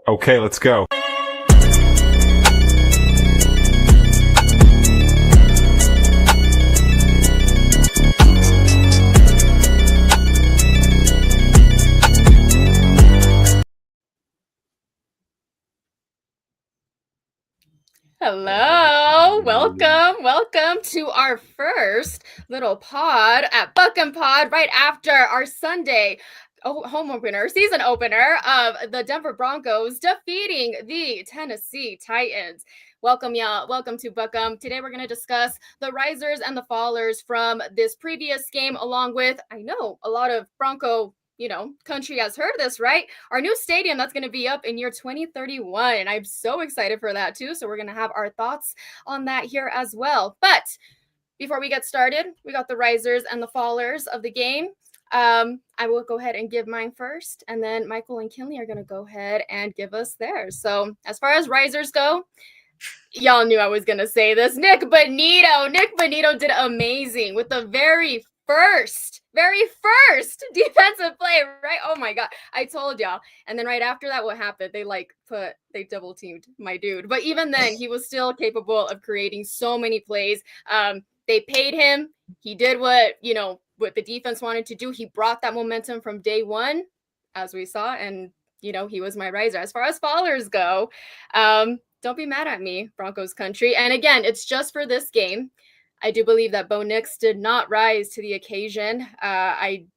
Okay, let's go. Hello, welcome to our first little pod at Buckem Pod right after our Sunday home opener, season opener of the Denver Broncos defeating the Tennessee Titans. Welcome, y'all. Welcome to Buckem. Today we're going to discuss the risers and the fallers from this previous game, along with, I know, a lot of Bronco country has heard this, right? Our new stadium that's going to be up in year 2031. And I'm so excited for that too. So we're going to have our thoughts on that here as well. But before we get started, we got the risers and the fallers of the game. I will go ahead and give mine first, and then Michael and Kinley are going to go ahead and give us theirs. So as far as risers go, y'all knew I was going to say this. Nick Bonito did amazing with the very first defensive play, right? Oh my God. I told y'all. And then right after that, what happened? They double teamed my dude. But even then, he was still capable of creating so many plays. They paid him. He did what the defense wanted to do. He brought that momentum from day one, as we saw. And, he was my riser. As far as fallers go, don't be mad at me, Broncos Country. And again, it's just for this game. I do believe that Bo Nix did not rise to the occasion. I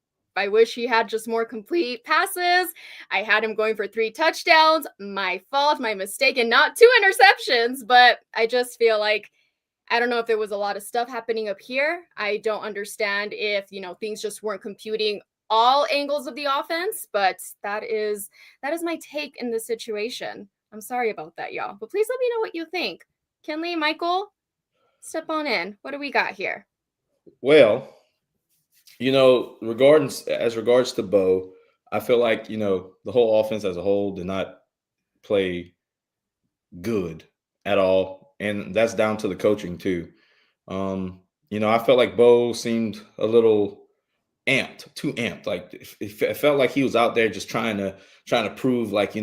wish he had just more complete passes. I had him going for 3 touchdowns. My fault, my mistake, and not 2 interceptions. But I just feel like, I don't know if there was a lot of stuff happening up here. I don't understand if, things just weren't computing all angles of the offense. But that is my take in this situation. I'm sorry about that, y'all. But please let me know what you think. Kinley, Michael, step on in. What do we got here? Well, regards to Bo, I feel like, the whole offense as a whole did not play good at all. And that's down to the coaching too. I felt like Bo seemed a little too amped. Like it felt like he was out there just trying to prove like,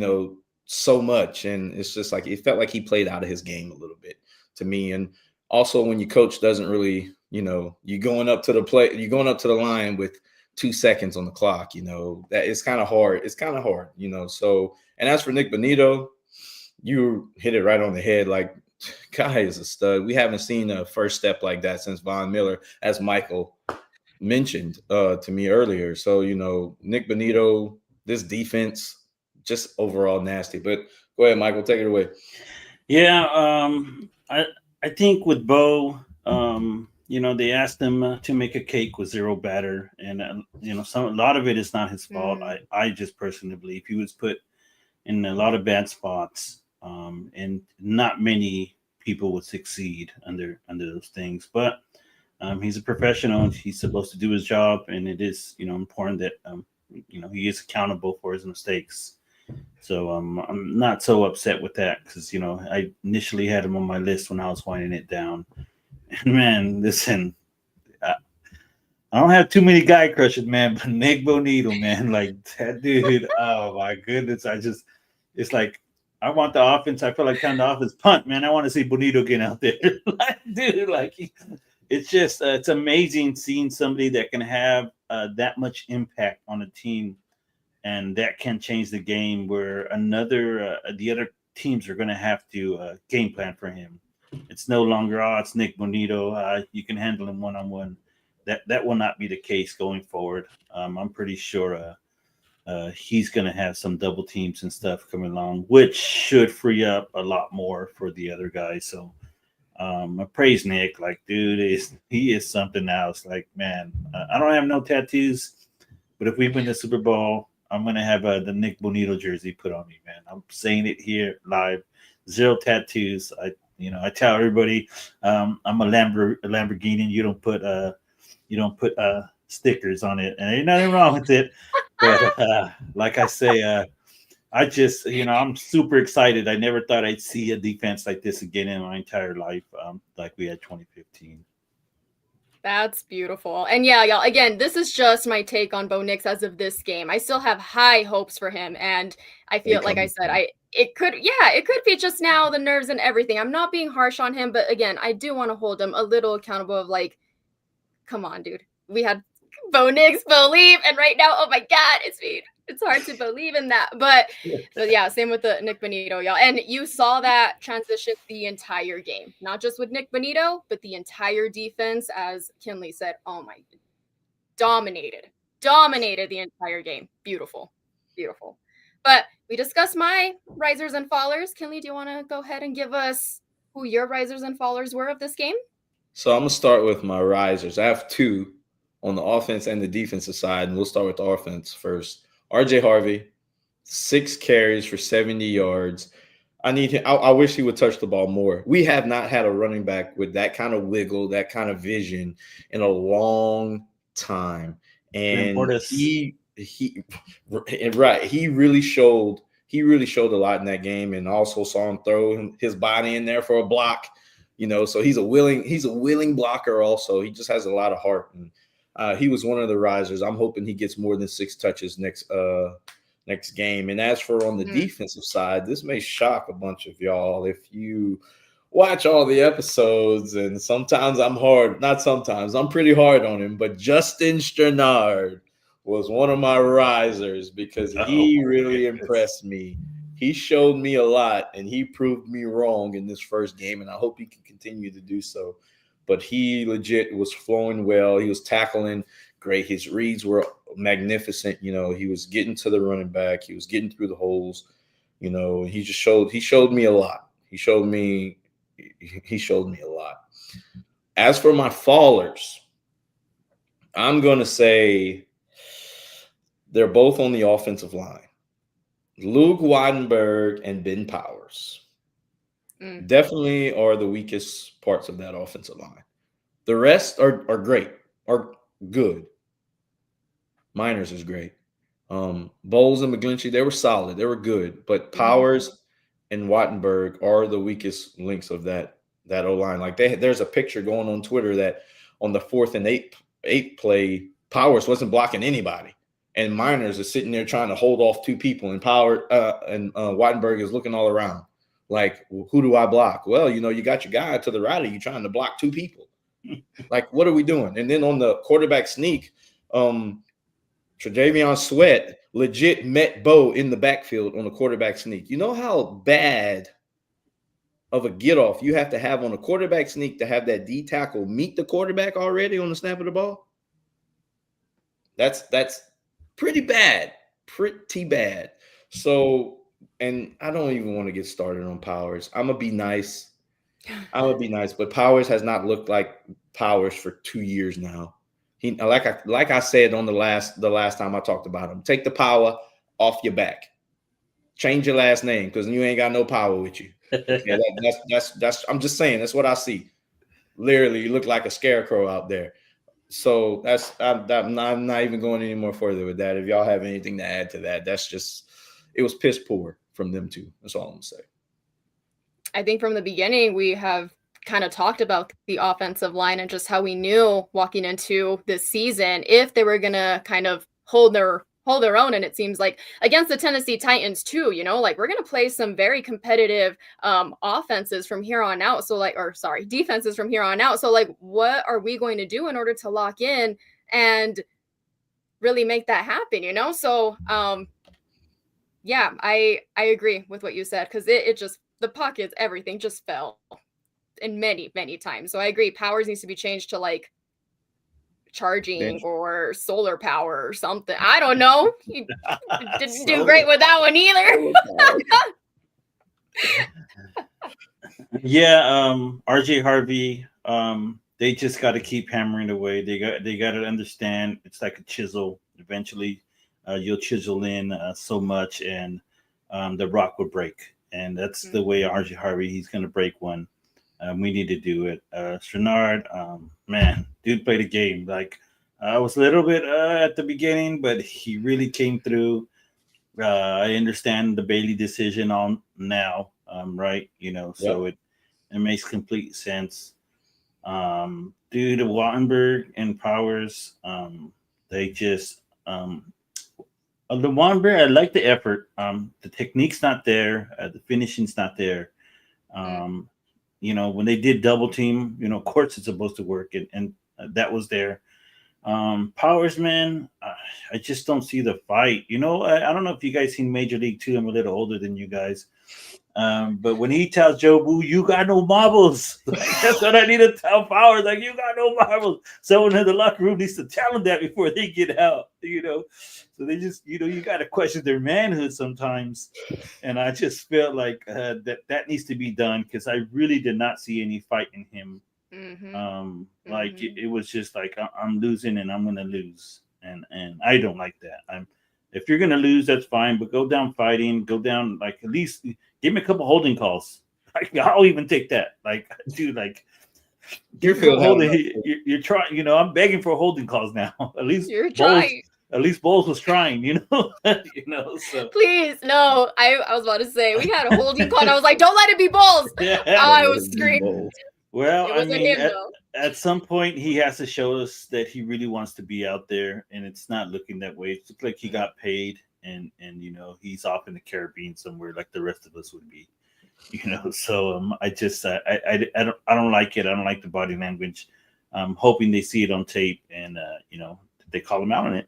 so much. And it's just like it felt like he played out of his game a little bit to me. And also when your coach doesn't really, you're going up to the line with 2 seconds on the clock, that it's kind of hard. It's kind of hard, So, and as for Nick Bonito, you hit it right on the head. Like, guy is a stud. We haven't seen a first step like that since Von Miller, as Michael mentioned to me earlier. So, Nick Bonito, this defense, just overall nasty. But go ahead, Michael, take it away. Yeah, I think with Bo, they asked him to make a cake with 0 batter, and a lot of it is not his fault. I just personally believe he was put in a lot of bad spots, and not many people would succeed under those things. But he's a professional, and he's supposed to do his job, and it is important that he is accountable for his mistakes. So I'm not so upset with that because I initially had him on my list when I was winding it down. And man, listen, I don't have too many guy crushes, man, but Nick Bonito, man, like that dude. Oh my goodness, it's like I want the offense. I feel like kind of offense punt, man. I want to see Bonito get out there, like, dude. Like it's just it's amazing seeing somebody that can have that much impact on a team. And that can change the game where the other teams are going to have to game plan for him. It's no longer, it's Nick Bonito. You can handle him one-on-one. That will not be the case going forward. I'm pretty sure he's going to have some double teams and stuff coming along, which should free up a lot more for the other guys. So I praise Nick. Like, dude, he is something else. Like, man, I don't have no tattoos, but if we win the Super Bowl, I'm going to have the Nick Bonito jersey put on me, man. I'm saying it here live. 0 tattoos. I tell everybody I'm a Lamborghini. You don't put stickers on it, and ain't nothing wrong with it. But like I say, I just I'm super excited. I never thought I'd see a defense like this again in my entire life, like we had 2015. That's beautiful. And yeah, y'all, again, this is just my take on Bo Nix as of this game. I still have high hopes for him. And I feel, like I said, it could be just now the nerves and everything. I'm not being harsh on him, but again, I do want to hold him a little accountable of like, come on, dude. We had Bo Nix believe, and right now, oh my God, it's hard to believe in that. But yeah, same with the Nick Bonito, y'all. And you saw that transition the entire game, not just with Nick Bonito, but the entire defense, as Kinley said, oh my, dominated the entire game. Beautiful. But we discussed my risers and fallers. Kinley, do you want to go ahead and give us who your risers and fallers were of this game? So I'm going to start with my risers. I have two on the offense and the defensive side, and we'll start with the offense first. RJ Harvey, 6 carries for 70 yards. I need him. I wish he would touch the ball more. We have not had a running back with that kind of wiggle, that kind of vision in a long time. And he really showed a lot in that game, and also saw him throw his body in there for a block. So he's a willing blocker also. He just has a lot of heart, and he was one of the risers. I'm hoping he gets more than 6 touches next game. And as for on the defensive side, this may shock a bunch of y'all if you watch all the episodes, and sometimes I'm pretty hard on him, but Justin Sternard was one of my risers because he really impressed me. He showed me a lot, and he proved me wrong in this first game, and I hope he can continue to do so. But he legit was flowing well. He was tackling great. His reads were magnificent. He was getting to the running back. He was getting through the holes. He showed me a lot. He showed me a lot. As for my fallers, I'm going to say they're both on the offensive line. Luke Weidenberg and Ben Powers definitely are the weakest parts of that offensive line. The rest are great, are good. Miners is great. Bowles and McGlinchey, they were solid. They were good. But Powers and Wattenberg are the weakest links of that O-line. Like there's a picture going on Twitter that on the 4th and 8th play, Powers wasn't blocking anybody. And Miners is sitting there trying to hold off 2 people, and Wattenberg is looking all around. Like, who do I block? Well, you got your guy to the right of you trying to block 2 people. Like, what are we doing? And then on the quarterback sneak, Tre'Davion Sweat legit met Bo in the backfield on the quarterback sneak. You know how bad of a get-off you have to have on a quarterback sneak to have that D tackle meet the quarterback already on the snap of the ball? That's pretty bad. So, and I don't even want to get started on Powers. I'm going to be nice. But Powers has not looked like Powers for 2 years now. He, like I said on the last time I talked about him, take the power off your back. Change your last name because you ain't got no power with you. Yeah, that's I'm just saying, that's what I see. Literally, you look like a scarecrow out there. So I'm not even going any more further with that. If y'all have anything to add to that, it was piss poor from them two. That's all I'm gonna say. I think from the beginning we have kind of talked about the offensive line and just how we knew walking into this season if they were gonna kind of hold their own. And it seems like against the Tennessee Titans too, like we're gonna play some very competitive offenses from here on out. So defenses from here on out. So like, what are we going to do in order to lock in and really make that happen? So yeah, I agree with what you said because it just, the pockets, everything just fell in many times. So I agree. Powers needs to be changed to like charging or solar power or something. I don't know. He didn't do great with that one either. Yeah, RJ Harvey, they just got to keep hammering away. They got to understand it's like a chisel. Eventually, you'll chisel in so much, and the rock will break. And that's the way RJ Harvey, he's going to break one. We need to do it. Strenard, man, dude played a game. Like, I was a little bit at the beginning, but he really came through. I understand the Bailey decision on now, right? So it makes complete sense. Wattenberg and Powers, they just LeVon Bell, I like the effort. The technique's not there. The finishing's not there. Mm. Um, when they did double team, of course it's supposed to work, and that was there. Powers, man, I just don't see the fight. I don't know if you guys seen Major League Two. I'm a little older than you guys. But when he tells Joe Boo, you got no marbles, like, that's what I need to tell Powers. Like, you got no marbles. Someone in the locker room needs to tell them that before they get out. So they just, you got to question their manhood sometimes. And I just felt like that needs to be done because I really did not see any fight in him. Mm-hmm. Like Mm-hmm. it was just like I'm losing and I'm gonna lose, and I don't like that. If you're gonna lose, that's fine, but go down fighting, go down like at least give me a couple holding calls. Like I'll even take that. Like, dude, like give me a couple Deerfield had holding. enough. You're trying. I'm begging for holding calls now. At least You're Bowles. trying. At least Bowles was trying. So Please, no. I was about to say we had a holding call. And I was like, don't let it be Bulls. Oh, yeah. I Don't let was it be screaming. bold. Well, It I wasn't mean, him at though. at some point he has to show us that he really wants to be out there, and it's not looking that way. It looks like he got paid, and he's off in the Caribbean somewhere, like the rest of us would be. So I just I don't like it. I don't like the body language. I'm hoping they see it on tape and they call him out on it.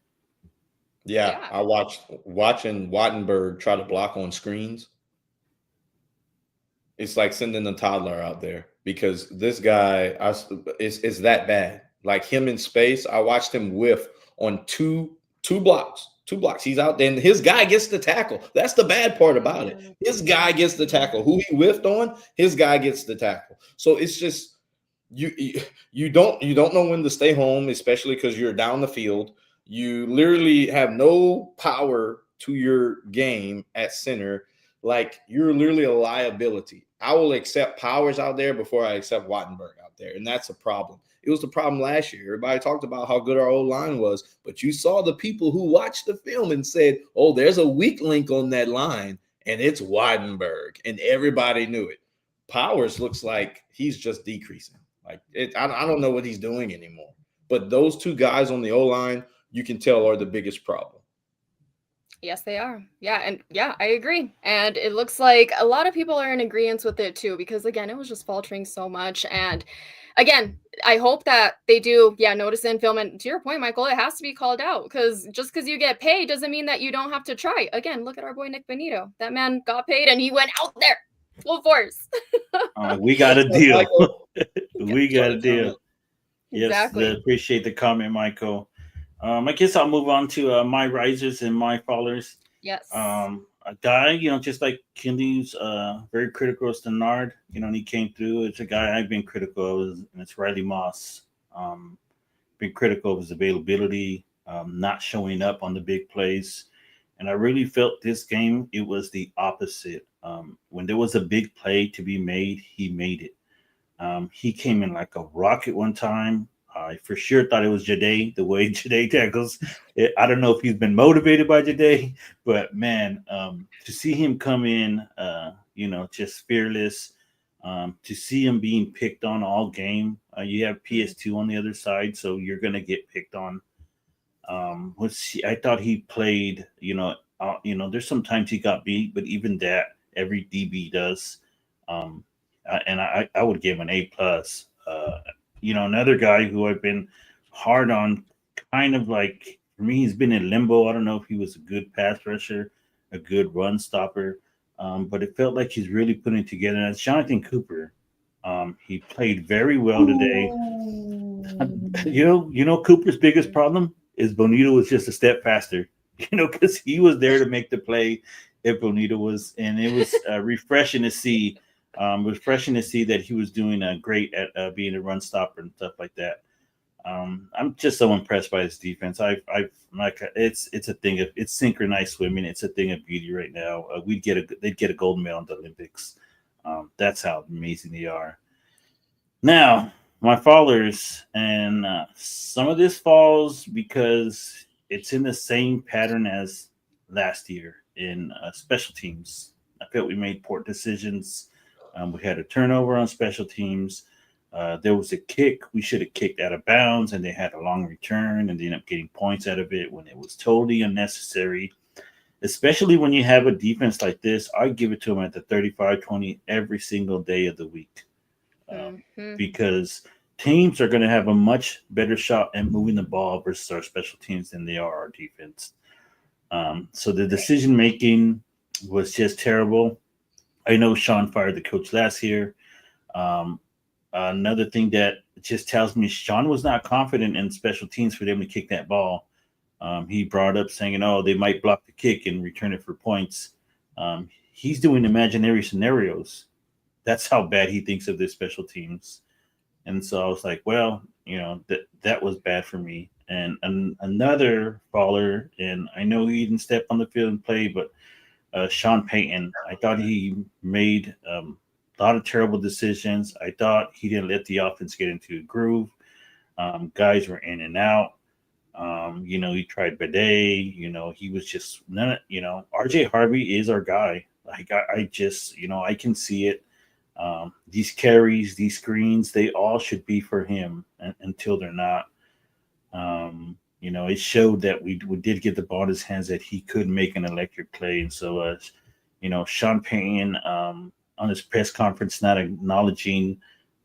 Yeah, Yeah. I watching Wattenberg try to block on screens. It's like sending a toddler out there because this guy is that bad. Like him in space, I watched him whiff on two blocks. Two blocks. He's out there, and his guy gets the tackle. That's the bad part about it. His guy gets the tackle. Who he whiffed on, his guy gets the tackle. So it's just you don't know when to stay home, especially because you're down the field. You literally have no power to your game at center. Like you're literally a liability. I will accept Powers out there before I accept Wattenberg out there, and that's a problem. It was the problem last year. Everybody talked about how good our old line was, but you saw the people who watched the film and said, "Oh, there's a weak link on that line, and it's Wattenberg," and everybody knew it. Powers looks like he's just decreasing. Like I don't know what he's doing anymore. But those two guys on the O line, you can tell, are the biggest problem. Yes, they are. Yeah, and yeah, I agree. And it looks like a lot of people are in agreement with it too, because again, it was just faltering so much. And again, I hope that they do, yeah, notice in film. And to your point, Michael, it has to be called out because just because you get paid doesn't mean that you don't have to try. Again, look at our boy Nick Benito. That man got paid and he went out there full force. We got a deal. Michael, We got a sorry, deal. comment. Yes, Exactly. appreciate the comment, Michael. I guess I'll move on to my risers and my fallers. Yes. A guy, just like Kinley's very critical of Stenard, and he came through. It's a guy I've been critical of, and it's Riley Moss. Been critical of his availability, not showing up on the big plays. And I really felt this game, it was the opposite. When there was a big play to be made, he made it. He came in like a rocket one time. I for sure thought it was Jade, the way Jade tackles. I don't know if he's been motivated by Jade, but man, to see him come in, just fearless, to see him being picked on all game. You have PS2 on the other side, so you're going to get picked on. I thought he played, there's sometimes he got beat, but even that, every DB does. Um, and I would give an A+. Another guy who I've been hard on, kind of like for me, he's been in limbo. I don't know if he was a good pass rusher, a good run stopper, but it felt like he's really putting it together. And it's Jonathan Cooper. He played very well today. Cooper's biggest problem is Bonito was just a step faster. Because he was there to make the play if Bonito was, and it was refreshing to see. Refreshing to see that he was doing great at being a run stopper and stuff like that. I'm just so impressed by his defense. I've like it's a thing of it's synchronized swimming. It's a thing of beauty right now. They'd get a gold medal in the Olympics. That's how amazing they are. Now, my fallers, and some of this falls because it's in the same pattern as last year in special teams. I felt we made poor decisions. We had a turnover on special teams. There was a kick we should have kicked out of bounds, and they had a long return, and they ended up getting points out of it when it was totally unnecessary. especially when you have a defense like this. I give it to them at the 35-20 every single day of the week, Mhm. because teams are going to have a much better shot at moving the ball versus our special teams than they are our defense. So the decision making was just terrible. I know Sean fired the coach last year. Um, Another thing that just tells me Sean was not confident in special teams for them to kick that ball. He brought up saying, "Oh, they might block the kick and return it for points." He's doing imaginary scenarios. That's how bad he thinks of their special teams. And so I was like, well, that was bad for me. And another faller, and I know he didn't step on the field and play, but Sean Payton, I thought he made a lot of terrible decisions. I thought he didn't let the offense get into a groove. Guys were in and out. He tried Bidet. He was just none. RJ Harvey is our guy. Like I just, I can see it. These carries, these screens, they all should be for him until they're not. It showed that we did get the ball in his hands, that he could make an electric play. And so, Sean Payton on his press conference not acknowledging,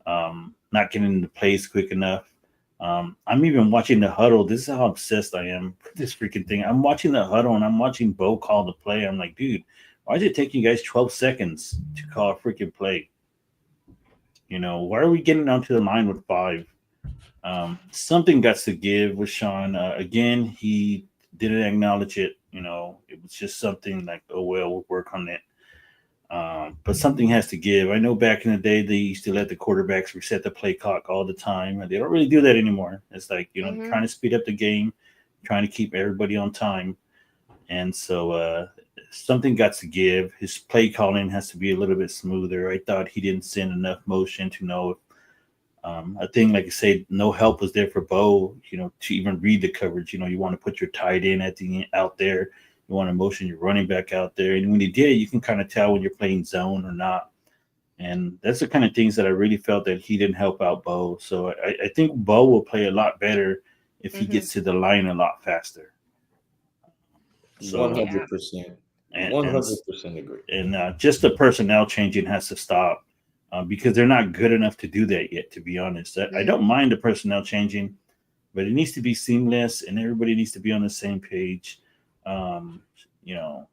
not getting into plays quick enough. I'm even watching the huddle. This is how obsessed I am with this freaking thing. I'm watching the huddle and I'm watching Bo call the play. I'm like, dude, why is it taking you guys 12 seconds to call a freaking play? Why are we getting onto the line with 5? Something got to give with Sean. Again, he didn't acknowledge it. It was just something like, oh, well, we'll work on it. But something has to give. I know back in the day, they used to let the quarterbacks reset the play clock all the time. And they don't really do that anymore. It's like, trying to speed up the game, trying to keep everybody on time. And so something got to give. His play calling has to be a little bit smoother. I thought he didn't send enough motion to know if I think, like I said, no help was there for Bo, to even read the coverage. You want to put your tight end out there. You want to motion your running back out there. And when he did, you can kind of tell when you're playing zone or not. And that's the kind of things that I really felt that he didn't help out Bo. So I think Bo will play a lot better if he gets to the line a lot faster. So 100%. and 100% agree. and just the personnel changing has to stop, because they're not good enough to do that yet. To be honest, I don't mind the personnel changing, but it needs to be seamless and everybody needs to be on the same page. Um, you know,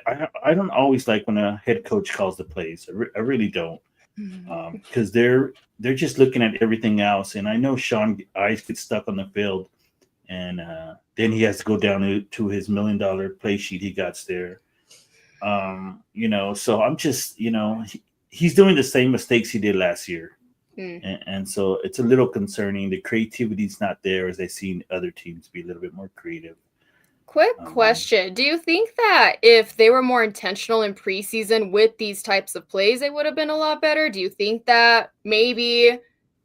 I don't always like when a head coach calls the plays. I really don't, because they're just looking at everything else. And I know Sean eyes get stuck on the field, and then he has to go down to his $1 million play sheet he got there. So I'm just, he's doing the same mistakes he did last year. And so it's a little concerning. The creativity's not there, as I've seen other teams be a little bit more creative. Quick question. Do you think that if they were more intentional in preseason with these types of plays, they would have been a lot better? Do you think that maybe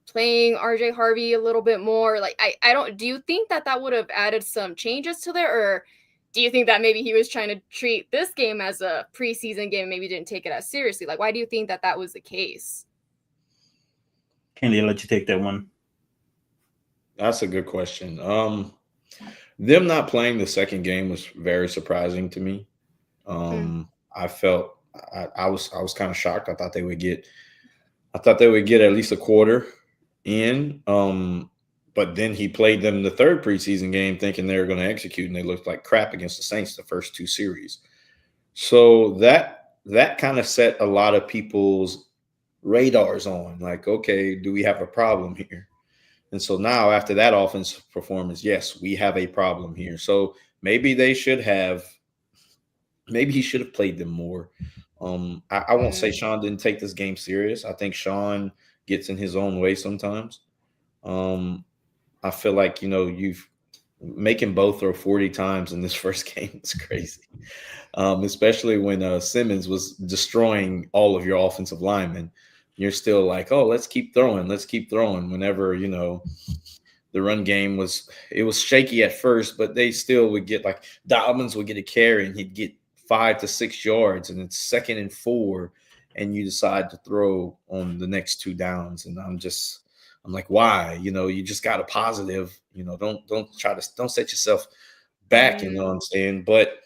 playing RJ Harvey a little bit more, like I don't, do you think that that would have added some changes to there, or do you think that maybe he was trying to treat this game as a preseason game and maybe didn't take it as seriously? Like, why do you think that that was the case? Candy, I'll let you take that one. That's a good question. Them not playing the second game was very surprising to me. I felt I was kind of shocked. I thought they would get at least a quarter in. But then he played them the third preseason game thinking they were going to execute, and they looked like crap against the Saints the first 2 series. So that kind of set a lot of people's radars on, like, okay, do we have a problem here? And so now after that offensive performance, yes, we have a problem here. So maybe he should have played them more. I won't say Sean didn't take this game serious. I think Sean gets in his own way sometimes. I feel like, you've making Bo throw 40 times in this first game is crazy. Especially when Simmons was destroying all of your offensive linemen. You're still like, oh, let's keep throwing. Whenever, the run game was shaky at first, but they still would get, like, Dobbins would get a carry and he'd get 5 to 6 yards, and it's 2nd and 4, and you decide to throw on the next 2 downs. And I'm like, why? You just got a positive. Don't set yourself back. You know what I'm saying? But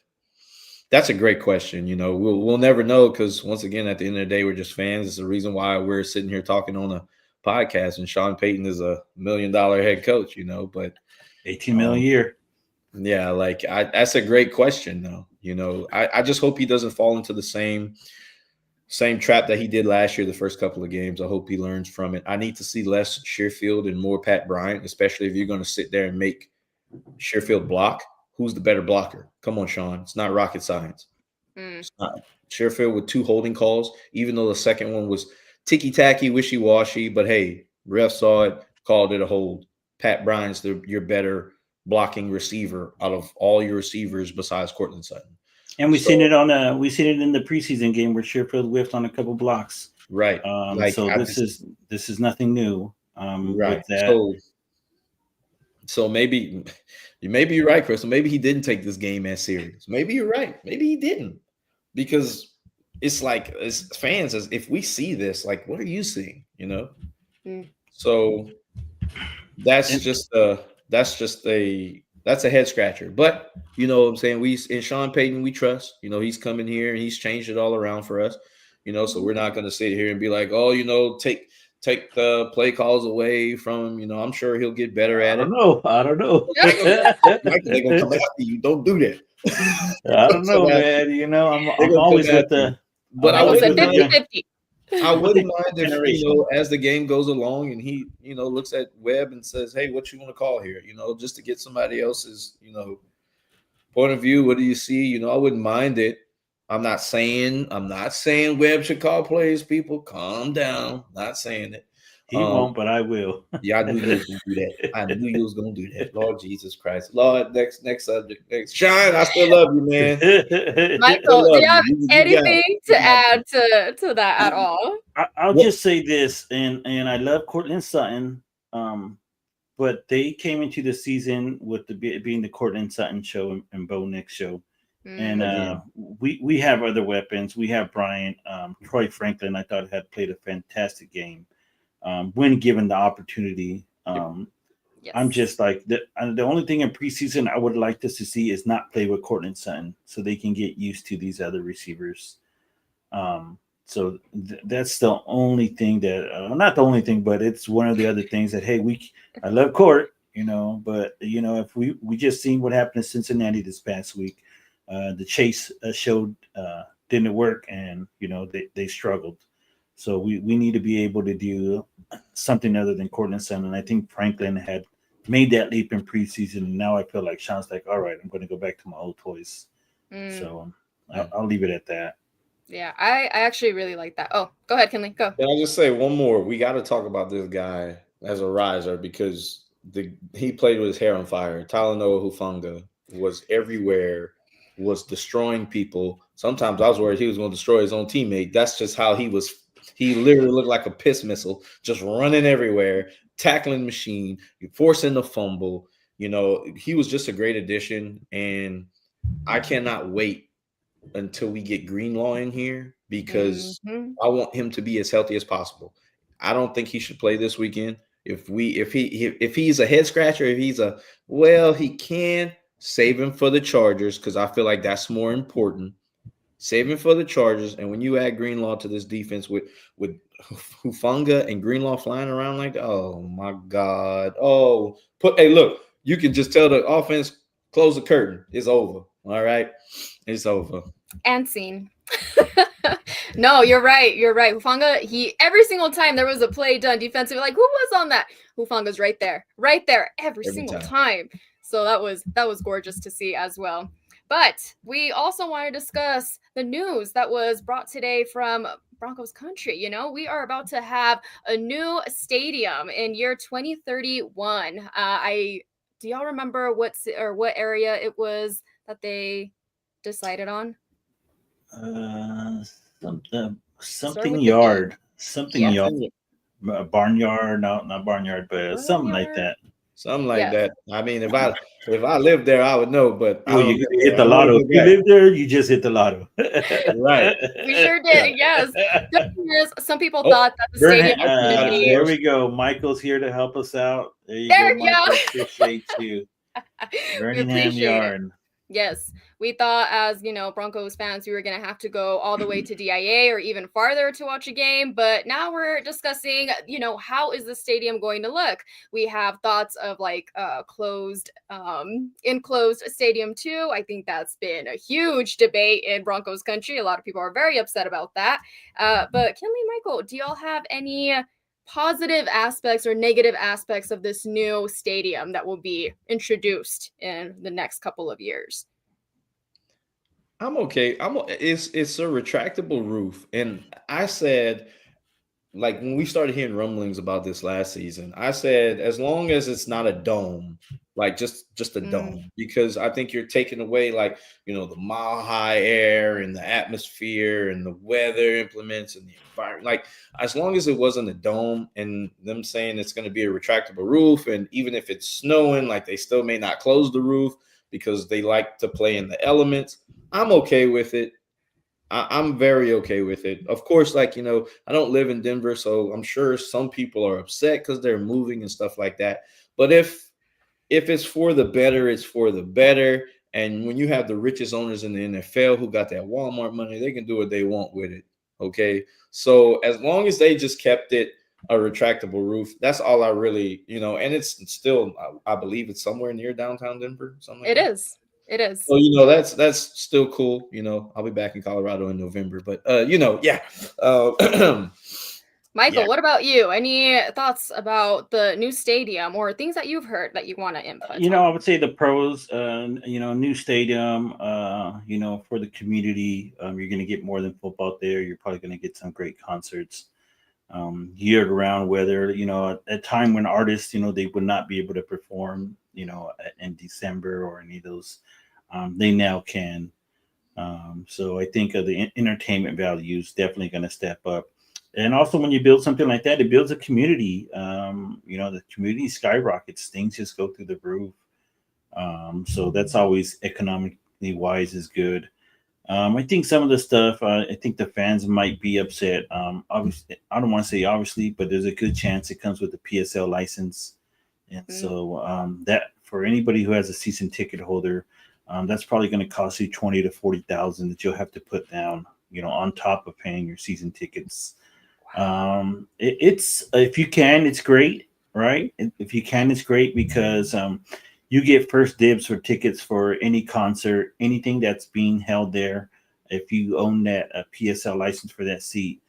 that's a great question. You know, we'll never know because once again, at the end of the day, we're just fans. It's the reason why we're sitting here talking on a podcast. And Sean Payton is $1 million head coach. You know, but 18 million a year. Yeah, like that's a great question, though. You know, I just hope he doesn't fall into the same trap that he did last year, the first couple of games. I hope he learns from it. I need to see less Shearfield and more Pat Bryant, especially if you're going to sit there and make Shearfield block. Who's the better blocker? Come on, Sean. It's not rocket science. It's not. Shearfield with 2 holding calls, even though the second one was ticky-tacky, wishy-washy. But, hey, ref saw it, called it a hold. Pat Bryant's your better blocking receiver out of all your receivers besides Cortland Sutton. And we seen it in the preseason game where Shearfield whiffed on a couple blocks. Right. So this is nothing new. Right. With that. So maybe you're right, Chris. Maybe he didn't take this game as serious. Maybe you're right. Maybe he didn't. Because it's like, as fans, as if we see this, like, what are you seeing? You know? So that's a head scratcher. But you know what I'm saying? In Sean Payton, we trust. You know, he's coming here and he's changed it all around for us. You know, so we're not going to sit here and be like, oh, you know, take the play calls away from him. You know, I'm sure he'll get better at it. I don't know. They're gonna come after you. Don't do that. I don't know, man. You know, I'm always with the. But I was at 50-50. I wouldn't mind if, you know, as the game goes along and he, you know, looks at Webb and says, hey, what you want to call here? You know, just to get somebody else's, you know, point of view. What do you see? You know, I wouldn't mind it. I'm not saying Webb should call plays. People, calm down. Not saying it. He won't, but I will. Yeah, I knew you was gonna do that. I knew you was gonna do that. Lord Jesus Christ. Lord, next subject. Next. Shine, I still love you, man. Michael, do you have anything to add to that at all? I'll just say this, and I love Cortland Sutton, but they came into the season with being the Cortland Sutton show and Bo Nix show. And we have other weapons. We have Bryant, Troy Franklin. I thought had played a fantastic game when given the opportunity. Yes. I'm just like the only thing in preseason I would like us to see is not play with Cortland Sutton so they can get used to these other receivers. So that's the only thing that not the only thing, but it's one of the other things that I love Court, you know, but you know if we just seen what happened in Cincinnati this past week. The chase showed didn't work, and you know they struggled. So we need to be able to do something other than Cortland Sutton. And I think Franklin had made that leap in preseason, and now I feel like Sean's like, all right, I'm going to go back to my old toys. So I'll leave it at that. Yeah, I actually really like that. Oh, go ahead, Kinley. Go. Can I just say one more? We got to talk about this guy as a riser because he played with his hair on fire. Talanoa Hufanga was everywhere. Was destroying people. Sometimes I was worried he was going to destroy his own teammate. That's just how he was. He literally looked like a piss missile, just running everywhere, tackling machine, forcing the fumble. You know, he was just a great addition, and I cannot wait until we get Greenlaw in here because I want him to be as healthy as possible. I don't think he should play this weekend. If he's a head scratcher, he can. Save him for the Chargers because I feel like that's more important. Save him for the Chargers, and when you add Greenlaw to this defense with Hufanga and Greenlaw flying around like that, oh my God! Look, you can just tell the offense close the curtain. It's over. All right, it's over. And scene. No, you're right. Hufanga. Every single time there was a play done defensively, like who was on that? Hufanga's right there, every single time. So that was gorgeous to see as well. But we also want to discuss the news that was brought today from Broncos Country. You know, we are about to have a new stadium in year 2031. Do y'all remember what area it was that they decided on? Something yard. Barnyard, no, not barnyard, but something like that. Something like that. I mean, if I lived there, I would know. But you hit the lotto. If you live there, you just hit the lotto. Right. We sure did. Yes. Some people thought that the stadium was going to be. There we go. Michael's here to help us out. There you go. Michael. Appreciate you. We Birmingham appreciate it. Yard. Yes, we thought as, Broncos fans, we were going to have to go all the way to DIA or even farther to watch a game, but now we're discussing, how is the stadium going to look? We have thoughts of like enclosed stadium too. I think that's been a huge debate in Broncos country. A lot of people are very upset about that. But Kinley, Michael, do y'all have any positive aspects or negative aspects of this new stadium that will be introduced in the next couple of years? I'm okay. It's a retractable roof, and I said, like, when we started hearing rumblings about this last season, I said as long as it's not a dome, like just a Mm, dome, because I think you're taking away, like, the mile high air and the atmosphere and the weather implements and the environment. Like, as long as it wasn't a dome, and them saying it's going to be a retractable roof, and even if it's snowing, like, they still may not close the roof because they like to play in the elements. I'm okay with it. I'm very okay with it. Of course, like, I don't live in Denver, so I'm sure some people are upset because they're moving and stuff like that. But if it's for the better, it's for the better. And when you have the richest owners in the NFL who got that Walmart money, they can do what they want with it. Okay. So as long as they just kept it a retractable roof, that's all I really, and it's still, I believe it's somewhere near downtown Denver, something like it that. is. It is. So, that's still cool. I'll be back in Colorado in November, but yeah. Uh, Michael, yeah. what about you? Any thoughts about the new stadium or things that you've heard that you want to input I on? would say the pros, new stadium, for the community. You're going to get more than football there. You're probably going to get some great concerts, year round weather, at a time when artists, they would not be able to perform, in December or any of those. They now can. So I think the entertainment value is definitely going to step up. And also, when you build something like that, it builds a community. The community skyrockets. Things just go through the roof. So that's always economically wise is good. I think some of the stuff, I think the fans might be upset. Obviously, I don't want to say obviously, but there's a good chance it comes with the PSL license. And Mm, so that for anybody who has a season ticket holder, that's probably going to cost you 20 to 40,000 that you'll have to put down, on top of paying your season tickets. It's if you can, it's great, right? If you can, it's great because you get first dibs for tickets for any concert, anything that's being held there. If you own that PSL license for that seat,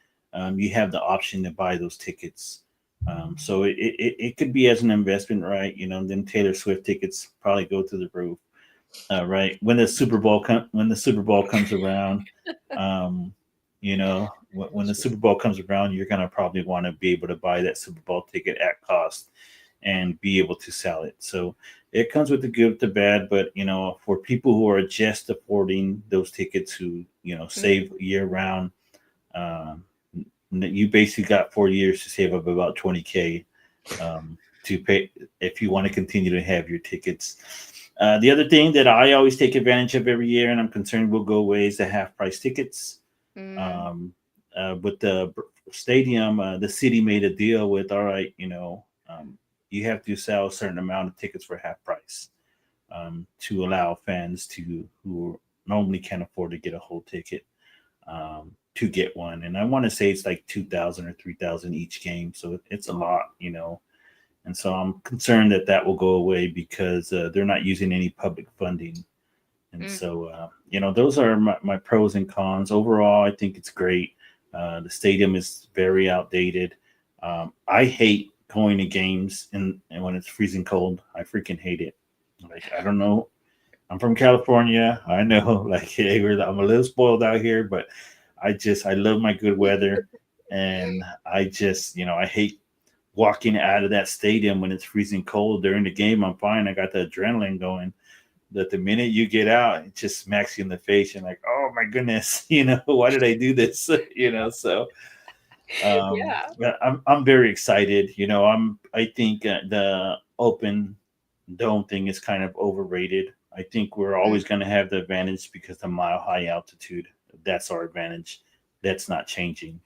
you have the option to buy those tickets. So it could be as an investment, right? Then Taylor Swift tickets probably go to the roof, right? When the Super Bowl comes around, um, when the Super Bowl comes around, you're gonna probably want to be able to buy that Super Bowl ticket at cost and be able to sell it. So it comes with the good, the bad, but for people who are just affording those tickets, who mm. save year round, um, you basically got 4 years to save up about 20K to pay if you want to continue to have your tickets. The other thing that I always take advantage of every year, and I'm concerned will go away, is the half price tickets. Mm, Um, with the stadium, the city made a deal with, all right, you have to sell a certain amount of tickets for half price, to allow fans who normally can't afford to get a whole ticket, to get one. And I want to say it's like 2,000 or 3,000 each game, so it's a lot. And so I'm concerned that that will go away because they're not using any public funding. And mm. so, those are my pros and cons. Overall, I think it's great. The stadium is very outdated. I hate going to games and when it's freezing cold. I freaking hate it. Like, I don't know. I'm from California. I know, like, hey, I'm a little spoiled out here, but I love my good weather, and I just, I hate walking out of that stadium when it's freezing cold. During the game, I'm fine. I got the adrenaline going. That the minute you get out, it just smacks you in the face. You're like, oh my goodness, why did I do this? So Yeah. but I'm very excited. I think the open dome thing is kind of overrated. I think we're Mm. always going to have the advantage because the mile high altitude. That's our advantage. That's not changing.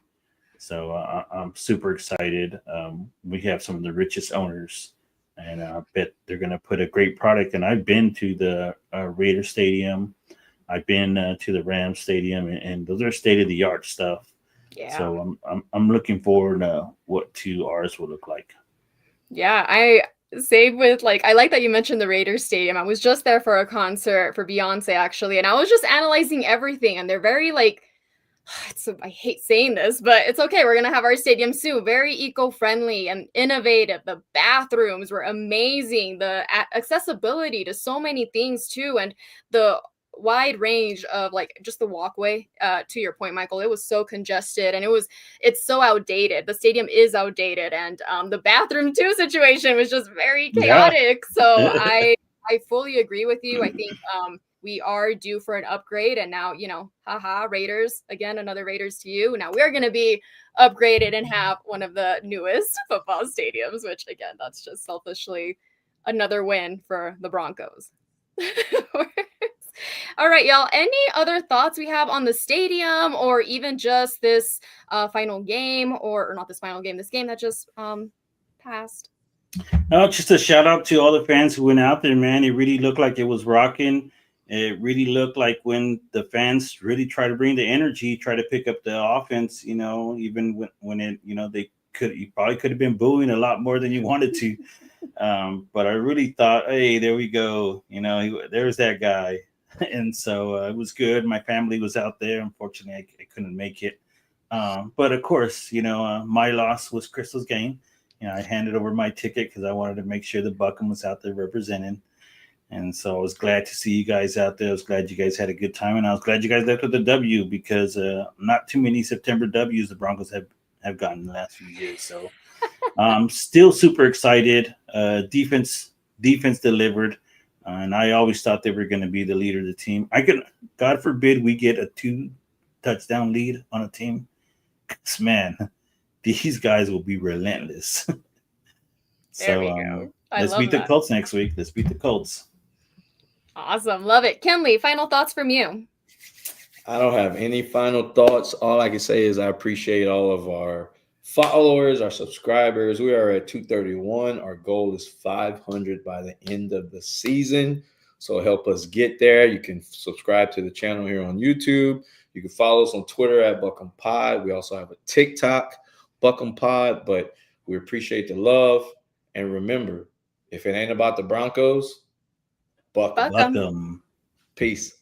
So I'm super excited. We have some of the richest owners and I bet they're going to put a great product. And I've been to the Raider Stadium, I've been to the Rams Stadium, and those are state of the art stuff. Yeah. So I'm looking forward to what ours will look like. Yeah, I same with like I like that you mentioned the Raiders Stadium. I was just there for a concert for Beyonce actually, and I was just analyzing everything, and they're very like I hate saying this, but it's okay. We're gonna have our stadium soon. Very eco-friendly and innovative. The bathrooms were amazing. The accessibility to so many things too, and the wide range of like just the walkway. To your point, Michael, it was so congested, and it's so outdated. The stadium is outdated, and the bathroom too situation was just very Yeah. chaotic. So I fully agree with you. I think we are due for an upgrade, and now haha, Raiders again, another Raiders to you. Now we're going to be upgraded and have one of the newest football stadiums, which again, that's just selfishly another win for the Broncos. All right, y'all, any other thoughts we have on the stadium, or even just this final game, or not this final game, this game that just passed? No, just a shout out to all the fans who went out there, man. It really looked like it was rocking. It really looked like when the fans really try to bring the energy, try to pick up the offense, even when it, you probably could have been booing a lot more than you wanted to. But I really thought, hey, there we go. There's that guy. And so it was good. My family was out there. Unfortunately, I couldn't make it. But of course, my loss was Crystal's gain. I handed over my ticket because I wanted to make sure the Buckem was out there representing. And so I was glad to see you guys out there. I was glad you guys had a good time. And I was glad you guys left with a W, because not too many September W's the Broncos have gotten in the last few years. So I'm still super excited. Defense delivered. And I always thought they were going to be the leader of the team. God forbid we get a 2-touchdown lead on a team. 'Cause, man, these guys will be relentless. There we go. Let's beat the Colts next week. Let's beat the Colts. Awesome. Love it. Kenley, final thoughts from you? I don't have any final thoughts. All I can say is I appreciate all of our followers, our subscribers. We are at 231. Our goal is 500 by the end of the season. So help us get there. You can subscribe to the channel here on YouTube. You can follow us on Twitter at Buckem Pod. We also have a TikTok, Buckem Pod. But we appreciate the love. And remember, if it ain't about the Broncos, Buckem. Buckem. Peace.